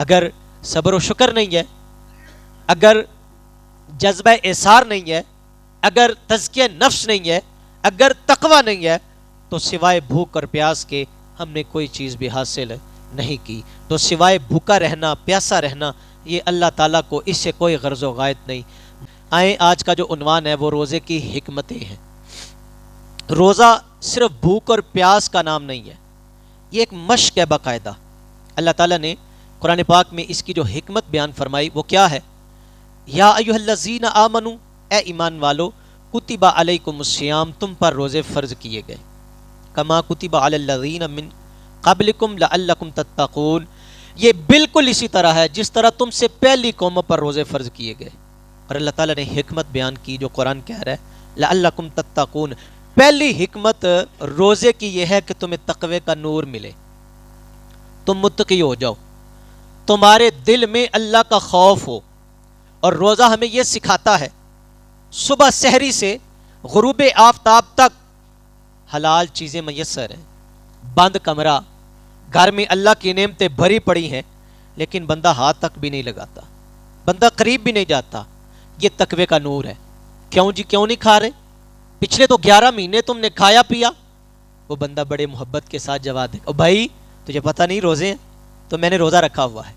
اگر صبر و شکر نہیں ہے، اگر جذبہ احسار نہیں ہے، اگر تزکیہ نفس نہیں ہے، اگر تقوی نہیں ہے، تو سوائے بھوک اور پیاس کے ہم نے کوئی چیز بھی حاصل نہیں کی۔ تو سوائے بھوکا رہنا، پیاسا رہنا، یہ اللہ تعالیٰ کو اس سے کوئی غرض و غایت نہیں۔ آئیں، آج کا جو عنوان ہے وہ روزے کی حکمتیں ہیں۔ روزہ صرف بھوک اور پیاس کا نام نہیں ہے، یہ ایک مشق ہے باقاعدہ۔ اللہ تعالیٰ نے قرآن پاک میں اس کی جو حکمت بیان فرمائی وہ کیا ہے؟ یا ایھا الذین آمنو، اے ایمان والو، کتب علیکم الصیام، تم پر روزے فرض کیے گئے، کما کتب علی الذین من قبلکم لعلکم تتقون، یہ بالکل اسی طرح ہے جس طرح تم سے پہلی قوموں پر روزے فرض کیے گئے۔ اور اللہ تعالیٰ نے حکمت بیان کی جو قرآن کہہ رہا ہے لعلکم تتقون۔ پہلی حکمت روزے کی یہ ہے کہ تمہیں تقوی کا نور ملے، تم متقی ہو جاؤ، تمہارے دل میں اللہ کا خوف ہو۔ اور روزہ ہمیں یہ سکھاتا ہے صبح سحری سے غروب آفتاب تک حلال چیزیں میسر ہیں، بند کمرہ، گھر میں اللہ کی نعمتیں بھری پڑی ہیں، لیکن بندہ ہاتھ تک بھی نہیں لگاتا، بندہ قریب بھی نہیں جاتا۔ یہ تقوی کا نور ہے۔ کیوں جی، کیوں نہیں کھا رہے؟ پچھلے تو 11 مہینے تم نے کھایا پیا۔ وہ بندہ بڑے محبت کے ساتھ جواب دے، او بھائی تجھے پتہ نہیں روزے ہیں؟ تو میں نے روزہ رکھا ہوا ہے۔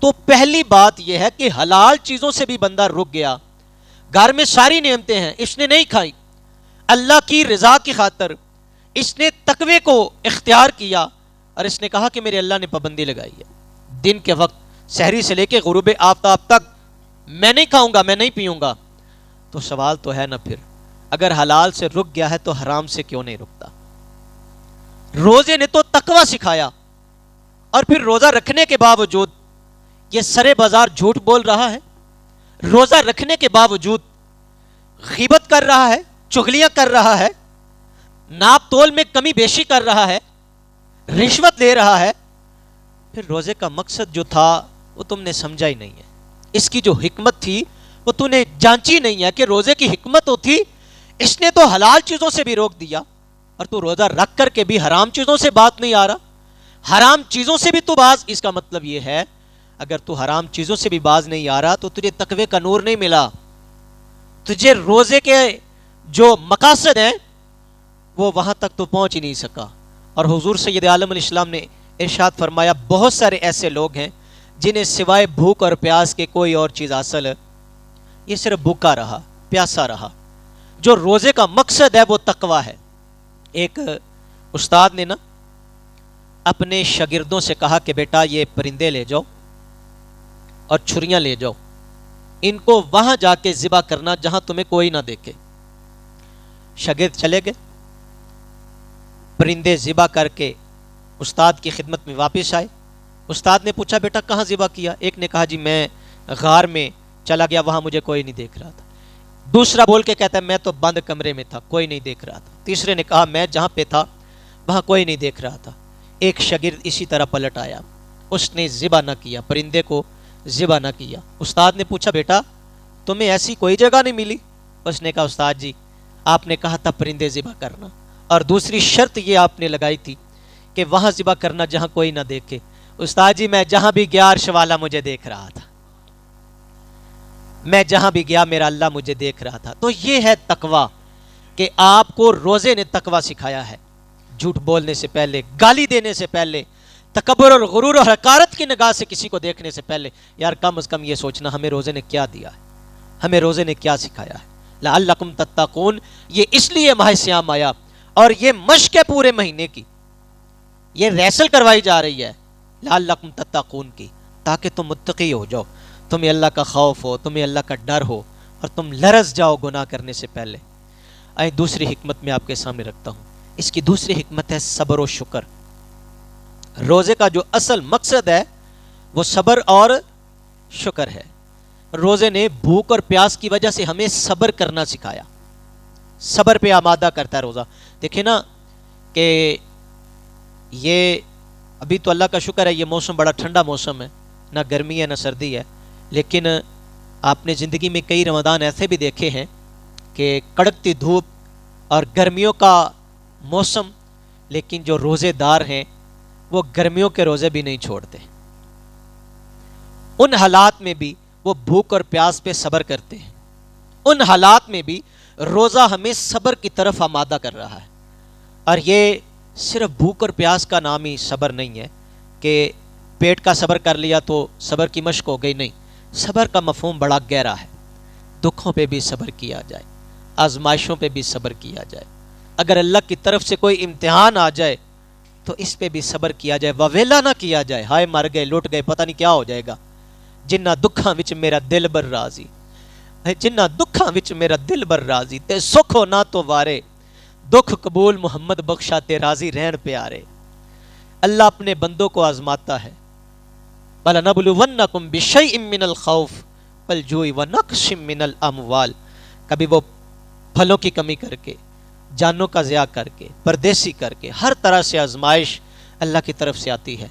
تو پہلی بات یہ ہے کہ حلال چیزوں سے بھی بندہ رک گیا۔ گھر میں ساری نعمتیں ہیں، اس نے نہیں کھائی، اللہ کی رضا کی خاطر اس نے تقوی کو اختیار کیا، اور اس نے کہا کہ میرے اللہ نے پابندی لگائی ہے، دن کے وقت سحری سے لے کے غروب آفتاب تک میں نہیں کھاؤں گا، میں نہیں پیوں گا۔ تو سوال تو ہے نا، پھر اگر حلال سے رک گیا ہے تو حرام سے کیوں نہیں رکتا؟ روزے نے تو تقوی سکھایا، اور پھر روزہ رکھنے کے باوجود یہ سرے بازار جھوٹ بول رہا ہے، روزہ رکھنے کے باوجود غیبت کر رہا ہے، چغلیاں کر رہا ہے، ناپ تول میں کمی بیشی کر رہا ہے، رشوت لے رہا ہے۔ پھر روزے کا مقصد جو تھا وہ تم نے سمجھا ہی نہیں ہے، اس کی جو حکمت تھی وہ تم نے جانچی نہیں ہے کہ روزے کی حکمت تو تھی۔ اس نے تو حلال چیزوں سے بھی روک دیا، اور تو روزہ رکھ کر کے بھی حرام چیزوں سے بات نہیں آ رہا، حرام چیزوں سے بھی تو باز۔ اس کا مطلب یہ ہے اگر تو حرام چیزوں سے بھی باز نہیں آ رہا تو تجھے تقوی کا نور نہیں ملا، تجھے روزے کے جو مقاصد ہیں وہ وہاں تک تو پہنچ ہی نہیں سکا۔ اور حضور سید عالم علیہ السلام نے ارشاد فرمایا بہت سارے ایسے لوگ ہیں جنہیں سوائے بھوک اور پیاس کے کوئی اور چیز حاصل ہے، یہ صرف بھوکا رہا، پیاسا رہا۔ جو روزے کا مقصد ہے وہ تقوی ہے۔ ایک استاد نے نا اپنے شاگردوں سے کہا کہ بیٹا یہ پرندے لے جاؤ اور چھریاں لے جاؤ، ان کو وہاں جا کے ذبح کرنا جہاں تمہیں کوئی نہ دیکھے۔ شاگرد چلے گئے، پرندے ذبح کر کے استاد کی خدمت میں واپس آئے۔ استاد نے پوچھا بیٹا کہاں ذبح کیا؟ ایک نے کہا جی میں غار میں چلا گیا، وہاں مجھے کوئی نہیں دیکھ رہا تھا۔ دوسرا بول کے کہتا ہے میں تو بند کمرے میں تھا، کوئی نہیں دیکھ رہا تھا۔ تیسرے نے کہا میں جہاں پہ تھا وہاں کوئی نہیں دیکھ رہا تھا۔ ایک شاگرد اسی طرح پلٹ آیا، اس نے ذبح نہ کیا، پرندے کو ذبح نہ کیا۔ استاد نے پوچھا بیٹا تمہیں ایسی کوئی جگہ نہیں ملی؟ اس نے کہا استاد جی آپ نے کہا تھا پرندے ذبح کرنا، اور دوسری شرط یہ آپ نے لگائی تھی کہ وہاں ذبح کرنا جہاں کوئی نہ دیکھے۔ استاد جی میں جہاں بھی گیا عرش والا مجھے دیکھ رہا تھا، میں جہاں بھی گیا میرا اللہ مجھے دیکھ رہا تھا۔ تو یہ ہے تقوی، کہ آپ کو روزے نے تقوی سکھایا ہے۔ جھوٹ بولنے سے پہلے، گالی دینے سے پہلے، تکبر اور غرور اور حقارت کی نگاہ سے کسی کو دیکھنے سے پہلے یار کم از کم یہ سوچنا ہمیں روزے نے کیا دیا ہے، ہمیں روزے نے کیا سکھایا ہے۔ لعلکم تتقون، یہ اس لیے ماہ صیام آیا، اور یہ مشق ہے پورے مہینے کی، یہ ریسل کروائی جا رہی ہے لعلکم تتقون کی، تاکہ تم متقی ہو جاؤ، تمہیں اللہ کا خوف ہو، تمہیں اللہ کا ڈر ہو، اور تم لرز جاؤ گناہ کرنے سے پہلے۔ آئیں دوسری حکمت میں آپ کے سامنے رکھتا ہوں۔ اس کی دوسری حکمت ہے صبر و شکر۔ روزے کا جو اصل مقصد ہے وہ صبر اور شکر ہے۔ روزے نے بھوک اور پیاس کی وجہ سے ہمیں صبر کرنا سکھایا، صبر پہ آمادہ کرتا ہے روزہ۔ دیکھیں نا کہ یہ ابھی تو اللہ کا شکر ہے یہ موسم بڑا ٹھنڈا موسم ہے، نہ گرمی ہے نہ سردی ہے، لیکن آپ نے زندگی میں کئی رمضان ایسے بھی دیکھے ہیں کہ کڑکتی دھوپ اور گرمیوں کا موسم، لیکن جو روزے دار ہیں وہ گرمیوں کے روزے بھی نہیں چھوڑتے، ان حالات میں بھی وہ بھوک اور پیاس پہ صبر کرتے ہیں، ان حالات میں بھی روزہ ہمیں صبر کی طرف آمادہ کر رہا ہے۔ اور یہ صرف بھوک اور پیاس کا نام ہی صبر نہیں ہے کہ پیٹ کا صبر کر لیا تو صبر کی مشق ہو گئی، نہیں، صبر کا مفہوم بڑا گہرا ہے۔ دکھوں پہ بھی صبر کیا جائے، آزمائشوں پہ بھی صبر کیا جائے، اگر اللہ کی طرف سے کوئی امتحان آ جائے تو اس پہ بھی صبر کیا جائے، وویلا نہ کیا جائے، ہائے مر گئے لٹ گئے پتہ نہیں کیا ہو جائے گا۔ جنہ دکھاں وچ میرا دل بر راضی، جنہ دکھاں وچ میرا دل بر راضی، تے سکھ ہو نہ تو وارے، دکھ قبول محمد بخشا تے راضی رہن پیارے۔ اللہ اپنے بندوں کو آزماتا ہے، وَلَنَبْلُوَنَّكُمْ بِشَيْءٍ مِّنَ الْخَوْفِ وَالْجُوعِ وَنَقْصٍ مِّنَ الْأَمْوَالِ، کبھی وہ پھلوں کی کمی کر کے، جانوں کا ضیاع کر کے، پردیسی کر کے، ہر طرح سے آزمائش اللہ کی طرف سے آتی ہے۔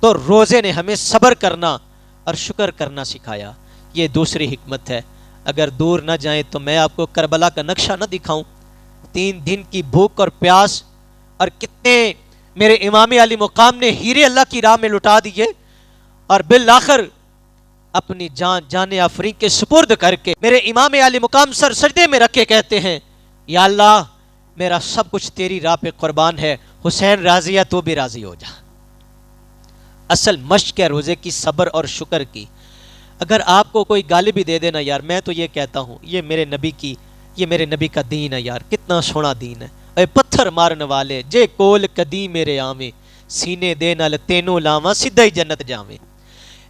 تو روزے نے ہمیں صبر کرنا اور شکر کرنا سکھایا۔ یہ دوسری حکمت ہے۔ اگر دور نہ جائیں تو میں آپ کو کربلا کا نقشہ نہ دکھاؤں، 3 دن کی بھوک اور پیاس، اور کتنے میرے امام علی مقام نے ہیرے اللہ کی راہ میں لٹا دیے، اور بالآخر اپنی جان آفرین کے سپرد کر کے میرے امام علی مقام سر سجدے میں رکھ کے کہتے ہیں یا اللہ میرا سب کچھ تیری راہ پہ قربان ہے، حسین راضی ہے تو بھی راضی ہو جا۔ اصل مشق ہے روزے کی صبر اور شکر کی۔ اگر آپ کو کوئی گالی بھی دے دینا یار، میں تو یہ کہتا ہوں یہ میرے نبی کا دین ہے یار، کتنا سونا دین ہے، اے پتھر مارن والے جے کول کدی میرے آویں، سینے دے نال تینوں لاواں سیدھا ہی جنت جاویں۔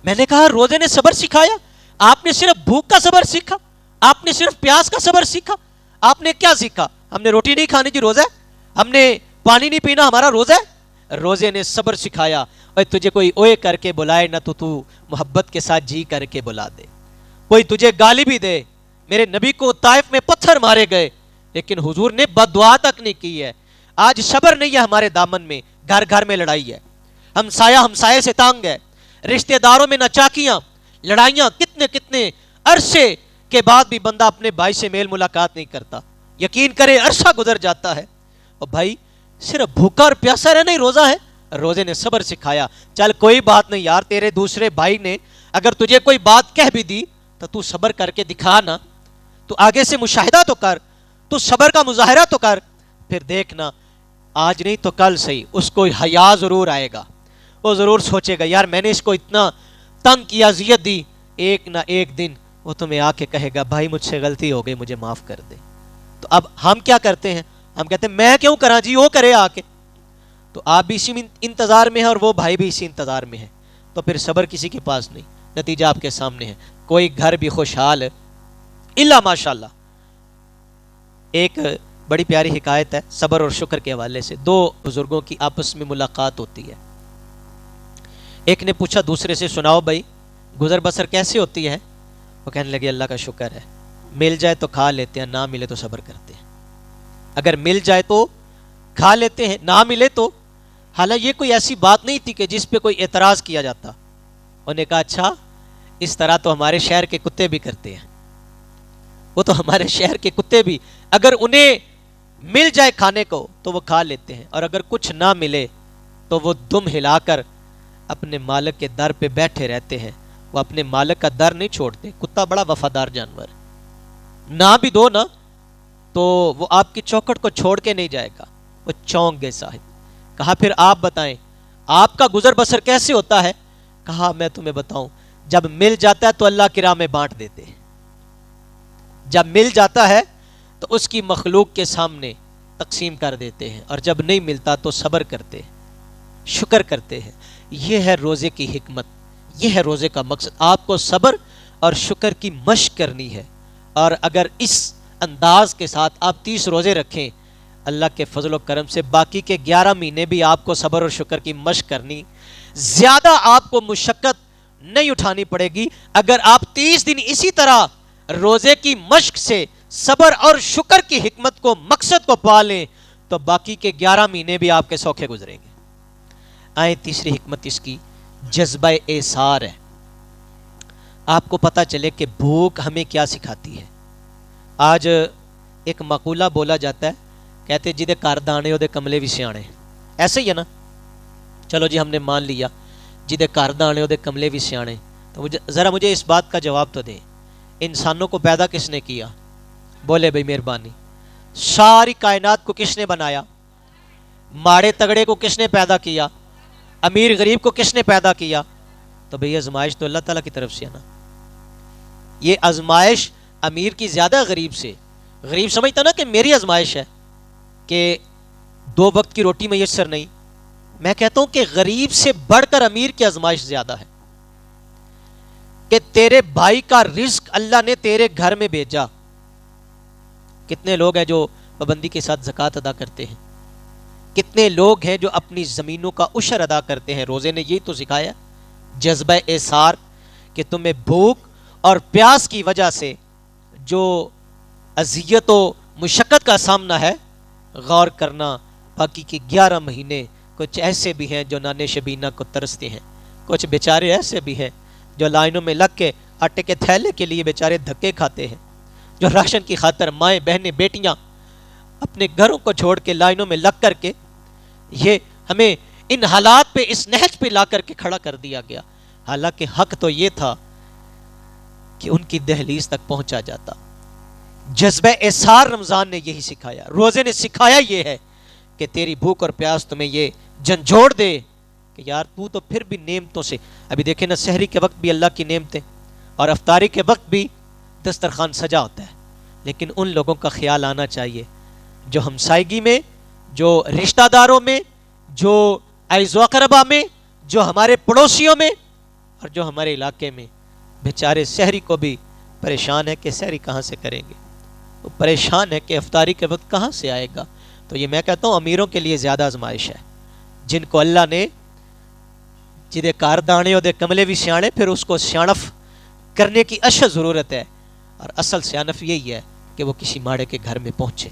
میں نے کہا روزے نے صبر سکھایا، آپ نے صرف بھوک کا صبر سیکھا، آپ نے صرف پیاس کا صبر سیکھا، آپ نے کیا سیکھا؟ ہم نے روٹی نہیں کھانی جی روزہ ہے، ہم نے پانی نہیں پینا ہمارا روزہ ہے۔ روزے نے صبر سکھایا، اور تجھے کوئی اوے کر کے بلائے نہ تو محبت کے ساتھ جی کر کے بلا دے، کوئی تجھے گالی بھی دے۔ میرے نبی کو طائف میں پتھر مارے گئے لیکن حضور نے بد دعا تک نہیں کی ہے۔ آج صبر نہیں ہے ہمارے دامن میں، گھر گھر میں لڑائی ہے، ہمسایہ سے تانگ ہے، رشتہ داروں میں ناچاکیاں، لڑائیاں، کتنے عرصے کے بعد بھی بندہ اپنے بھائی سے میل ملاقات نہیں کرتا۔ یقین کرے عرصہ گزر جاتا ہے، اور بھائی صرف بھوکا اور پیاسا رہنا ہی روزہ ہے؟ روزے نے صبر سکھایا۔ چل کوئی بات نہیں یار، تیرے دوسرے بھائی نے اگر تجھے کوئی بات کہہ بھی دی تو صبر کر کے دکھا نا، تو آگے سے مشاہدہ تو کر، تو صبر کا مظاہرہ تو کر، پھر دیکھنا آج نہیں تو کل صحیح اس کو حیا ضرور آئے گا، وہ ضرور سوچے گا یار میں نے اس کو اتنا تنگ کیا، اذیت دی، ایک نہ ایک دن وہ تمہیں آ کے کہے گا بھائی مجھ سے غلطی ہو گئی مجھے معاف کر دے۔ تو اب ہم کیا کرتے ہیں؟ ہم کہتے ہیں میں کیوں کراں جی، وہ کرے آ کے۔ تو آپ بھی اسی انتظار میں ہیں اور وہ بھائی بھی اسی انتظار میں ہے، تو پھر صبر کسی کے پاس نہیں، نتیجہ آپ کے سامنے ہے۔ کوئی گھر بھی خوشحال الا ماشاءاللہ۔ ایک بڑی پیاری حکایت ہے صبر اور شکر کے حوالے سے، 2 بزرگوں کی آپس میں ملاقات ہوتی ہے۔ ایک نے پوچھا دوسرے سے سناؤ بھائی گزر بسر کیسے ہوتی ہے؟ وہ کہنے لگے اللہ کا شکر ہے، مل جائے تو کھا لیتے ہیں، نہ ملے تو صبر کرتے ہیں۔ اگر مل جائے تو کھا لیتے ہیں، نہ ملے تو، حالانکہ یہ کوئی ایسی بات نہیں تھی کہ جس پہ کوئی اعتراض کیا جاتا۔ انہوں نے کہا اچھا اس طرح تو ہمارے شہر کے کتے بھی کرتے ہیں، وہ تو ہمارے شہر کے کتے بھی اگر انہیں مل جائے کھانے کو تو وہ کھا لیتے ہیں، اور اگر کچھ نہ ملے تو وہ دم ہلا کر اپنے مالک کے در پہ بیٹھے رہتے ہیں، وہ اپنے مالک کا در نہیں چھوڑتے۔ کتا بڑا وفادار جانور، نہ بھی دو نا تو وہ آپ کی چوکھٹ کو چھوڑ کے نہیں جائے گا، وہ چونک گئے صاحب۔ کہا پھر آپ بتائیں آپ کا گزر بسر کیسے ہوتا ہے؟ کہا میں تمہیں بتاؤں، جب مل جاتا ہے تو اللہ کی راہ میں بانٹ دیتے ہیں، جب مل جاتا ہے تو اس کی مخلوق کے سامنے تقسیم کر دیتے ہیں، اور جب نہیں ملتا تو صبر کرتے ہیں، شکر کرتے ہیں۔ یہ ہے روزے کی حکمت، یہ ہے روزے کا مقصد، آپ کو صبر اور شکر کی مشق کرنی ہے۔ اور اگر اس انداز کے ساتھ آپ 30 روزے رکھیں، اللہ کے فضل و کرم سے باقی کے 11 مہینے بھی آپ کو صبر اور شکر کی مشق کرنی، زیادہ آپ کو مشقت نہیں اٹھانی پڑے گی۔ اگر آپ 30 دن اسی طرح روزے کی مشق سے صبر اور شکر کی حکمت کو، مقصد کو پا لیں تو باقی کے 11 مہینے بھی آپ کے سوکھے گزریں گے۔ آئیں تیسری حکمت اس کی جذبہ ایثار ہے۔ آپ کو پتہ چلے کہ بھوک ہمیں کیا سکھاتی ہے۔ آج ایک مقولہ بولا جاتا ہے، کہتے جدے کار دانے اودے کملے بھی سیانے، ایسے ہی ہے نا؟ چلو جی ہم نے مان لیا جدے کار دانے اودے کملے بھی سیانے، تو ذرا مجھے اس بات کا جواب تو دیں، انسانوں کو پیدا کس نے کیا؟ بولے بھائی مہربانی۔ ساری کائنات کو کس نے بنایا؟ ماڑے تگڑے کو کس نے پیدا کیا؟ امیر غریب کو کس نے پیدا کیا؟ تو بھئی آزمائش تو اللہ تعالیٰ کی طرف سے ہے نا۔ یہ آزمائش امیر کی زیادہ غریب سے، غریب سمجھتا نا کہ میری آزمائش ہے کہ 2 وقت کی روٹی میسر نہیں، میں کہتا ہوں کہ غریب سے بڑھ کر امیر کی آزمائش زیادہ ہے کہ تیرے بھائی کا رزق اللہ نے تیرے گھر میں بھیجا۔ کتنے لوگ ہیں جو پابندی کے ساتھ زکوٰۃ ادا کرتے ہیں، کتنے لوگ ہیں جو اپنی زمینوں کا عشر ادا کرتے ہیں۔ روزے نے یہی تو سکھایا، جذبہ ایثار، کہ تمہیں بھوک اور پیاس کی وجہ سے جو اذیت و مشقت کا سامنا ہے، غور کرنا۔ باقی کے 11 مہینے کچھ ایسے بھی ہیں جو نانے شبینہ کو ترستے ہیں، کچھ بیچارے ایسے بھی ہیں جو لائنوں میں لگ کے آٹے کے تھیلے کے لیے بیچارے دھکے کھاتے ہیں، جو راشن کی خاطر مائیں بہنیں بیٹیاں اپنے گھروں کو چھوڑ کے لائنوں میں لگ کر کے، یہ ہمیں ان حالات پہ، اس نہج پہ لا کر کے کھڑا کر دیا گیا۔ حالانکہ حق تو یہ تھا کہ ان کی دہلیز تک پہنچا جاتا۔ جذبہ ایثار رمضان نے یہی سکھایا، روزے نے سکھایا یہ ہے کہ تیری بھوک اور پیاس تمہیں یہ جھنجھوڑ دے کہ یار تو پھر بھی نعمتوں سے، ابھی دیکھیں نا، سحری کے وقت بھی اللہ کی نعمتیں اور افطاری کے وقت بھی دسترخوان سجا ہوتا ہے، لیکن ان لوگوں کا خیال آنا چاہیے جو ہمسائیگی میں، جو رشتہ داروں میں، جو عیز و اقربا میں، جو ہمارے پڑوسیوں میں اور جو ہمارے علاقے میں بیچارے سحری کو بھی پریشان ہے کہ سحری کہاں سے کریں گے، وہ پریشان ہے کہ افطاری کے وقت کہاں سے آئے گا۔ تو یہ میں کہتا ہوں امیروں کے لیے زیادہ آزمائش ہے، جن کو اللہ نے جدے کاردانے اور دے کملے بھی سیانے، پھر اس کو سیانف کرنے کی اشد ضرورت ہے، اور اصل سیانف یہی ہے کہ وہ کسی ماڑے کے گھر میں پہنچے۔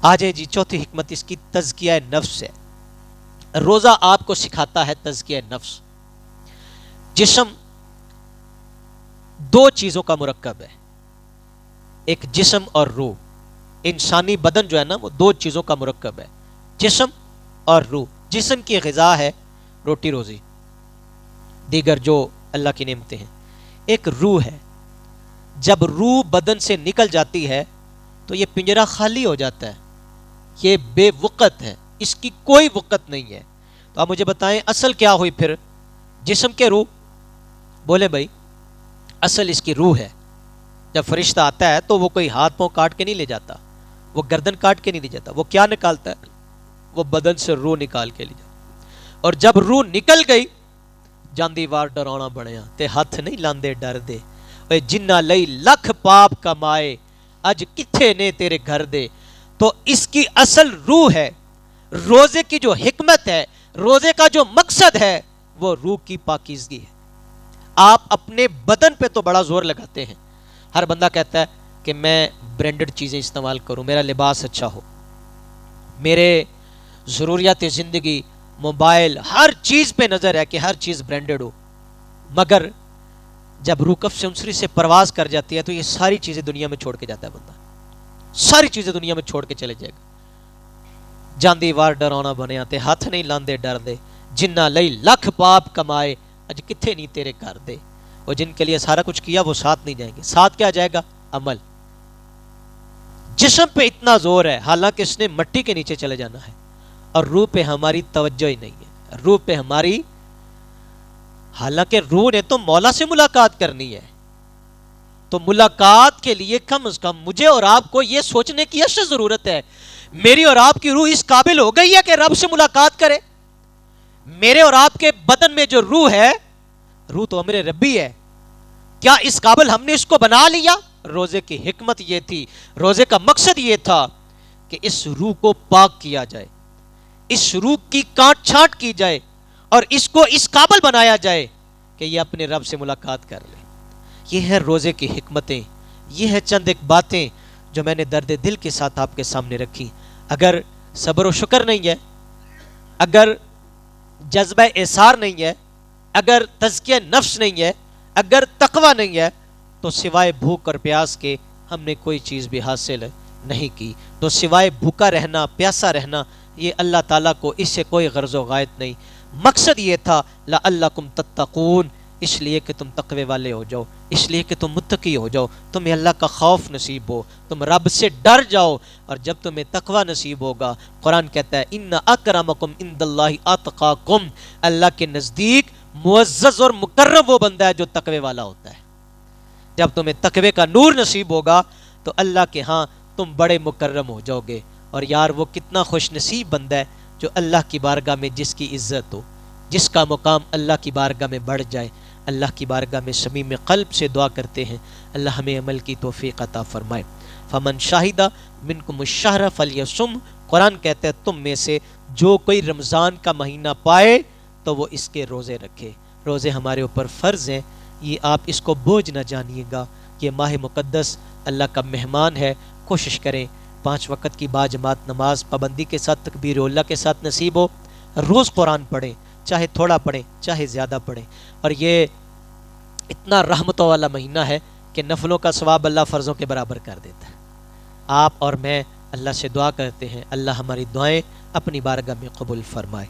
آجے جی چوتھی حکمت اس کی تزکیہ نفس ہے۔ روزہ آپ کو سکھاتا ہے تزکیہ نفس۔ جسم 2 چیزوں کا مرکب ہے، ایک جسم اور روح۔ انسانی بدن جو ہے نا وہ 2 چیزوں کا مرکب ہے، جسم اور روح۔ جسم کی غذا ہے روٹی روزی، دیگر جو اللہ کی نعمتیں ہیں۔ ایک روح ہے، جب روح بدن سے نکل جاتی ہے تو یہ پنجرہ خالی ہو جاتا ہے، یہ بے وقت ہے، اس کی کوئی وقت نہیں ہے۔ تو آپ مجھے بتائیں اصل کیا ہوئی پھر؟ جسم کے روح؟ بولے بھائی اصل اس کی روح ہے۔ جب فرشتہ آتا ہے تو وہ کوئی ہاتھ پاؤں کاٹ کے نہیں لے جاتا، وہ گردن کاٹ کے نہیں لے جاتا، وہ کیا نکالتا ہے؟ وہ بدن سے روح نکال کے لے جاتا۔ اور جب روح نکل گئی، جاندی وار ڈرانا بڑھیا تے ہاتھ نہیں لاندے ڈر دے، اے جنہ لئی لکھ پاپ کمائے اج کتھے نے تیرے گھر دے۔ تو اس کی اصل روح ہے۔ روزے کی جو حکمت ہے، روزے کا جو مقصد ہے، وہ روح کی پاکیزگی ہے۔ آپ اپنے بدن پہ تو بڑا زور لگاتے ہیں، ہر بندہ کہتا ہے کہ میں برینڈڈ چیزیں استعمال کروں، میرا لباس اچھا ہو، میرے ضروریات زندگی، موبائل، ہر چیز پہ نظر ہے کہ ہر چیز برینڈڈ ہو۔ مگر جب روح کف سے عنصری سے پرواز کر جاتی ہے تو یہ ساری چیزیں دنیا میں چھوڑ کے جاتا ہے بندہ، ساری چیزیں دنیا میں چھوڑ کے چلے جائے گا۔ جاندی وار ڈرانا بنیا تے ہاتھ نہیں لاندے ڈر دے، جنہ لئی لکھ پاپ کمائے اج کتھے نہیں تیرے کر دے۔ وہ جن کے لیے سارا کچھ کیا وہ ساتھ نہیں جائیں گے، ساتھ کیا جائے گا؟ عمل۔ جسم پہ اتنا زور ہے حالانکہ اس نے مٹی کے نیچے چلے جانا ہے، اور روح پہ ہماری توجہ ہی نہیں ہے۔ روح پہ ہماری، حالانکہ روح نے تو مولا سے ملاقات کرنی ہے، تو ملاقات کے لیے کم از کم مجھے اور آپ کو یہ سوچنے کی اشد ضرورت ہے، میری اور آپ کی روح اس قابل ہو گئی ہے کہ رب سے ملاقات کرے؟ میرے اور آپ کے بدن میں جو روح ہے، روح تو امر ربی ہے، کیا اس قابل ہم نے اس کو بنا لیا؟ روزے کی حکمت یہ تھی، روزے کا مقصد یہ تھا کہ اس روح کو پاک کیا جائے، اس روح کی کاٹ چھانٹ کی جائے، اور اس کو اس قابل بنایا جائے کہ یہ اپنے رب سے ملاقات کر لے۔ یہ ہے روزے کی حکمتیں، یہ ہے چند ایک باتیں جو میں نے درد دل کے ساتھ آپ کے سامنے رکھی۔ اگر صبر و شکر نہیں ہے، اگر جذبہ ایثار نہیں ہے، اگر تزکیہ نفس نہیں ہے، اگر تقوی نہیں ہے، تو سوائے بھوک اور پیاس کے ہم نے کوئی چیز بھی حاصل نہیں کی۔ تو سوائے بھوکا رہنا، پیاسا رہنا، یہ اللہ تعالیٰ کو اس سے کوئی غرض و غایت نہیں۔ مقصد یہ تھا لعلکم تتقون، اس لیے کہ تم تقوی والے ہو جاؤ، اس لیے کہ تم متقی ہو جاؤ، تمہیں اللہ کا خوف نصیب ہو، تم رب سے ڈر جاؤ، اور جب تمہیں تقوی نصیب ہوگا، قرآن کہتا ہے ان اکرمکم عند اللہ اتقاکم، اللہ کے نزدیک معزز اور مکرم وہ بندہ ہے جو تقوی والا ہوتا ہے۔ جب تمہیں تقوی کا نور نصیب ہوگا تو اللہ کے ہاں تم بڑے مکرم ہو جاؤ گے۔ اور یار وہ کتنا خوش نصیب بندہ ہے جو اللہ کی بارگاہ میں جس کی عزت ہو، جس کا مقام اللہ کی بارگاہ میں بڑھ جائے۔ اللہ کی بارگاہ میں صمیم قلب سے دعا کرتے ہیں اللہ ہمیں عمل کی توفیق عطا فرمائے۔ فمن شاہدہ منکم الشہر فلیصم، قرآن کہتا ہے تم میں سے جو کوئی رمضان کا مہینہ پائے تو وہ اس کے روزے رکھے۔ روزے ہمارے اوپر فرض ہیں، یہ آپ اس کو بوجھ نہ جانیے گا، یہ ماہ مقدس اللہ کا مہمان ہے۔ کوشش کریں 5 وقت کی باجماعت نماز پابندی کے ساتھ تکبیر اللہ کے ساتھ نصیب ہو، روز قرآن پڑھیں، چاہے تھوڑا پڑھیں چاہے زیادہ پڑھیں۔ اور یہ اتنا رحمتوں والا مہینہ ہے کہ نفلوں کا ثواب اللہ فرضوں کے برابر کر دیتا ہے۔ آپ اور میں اللہ سے دعا کرتے ہیں اللہ ہماری دعائیں اپنی بارگاہ میں قبول فرمائے۔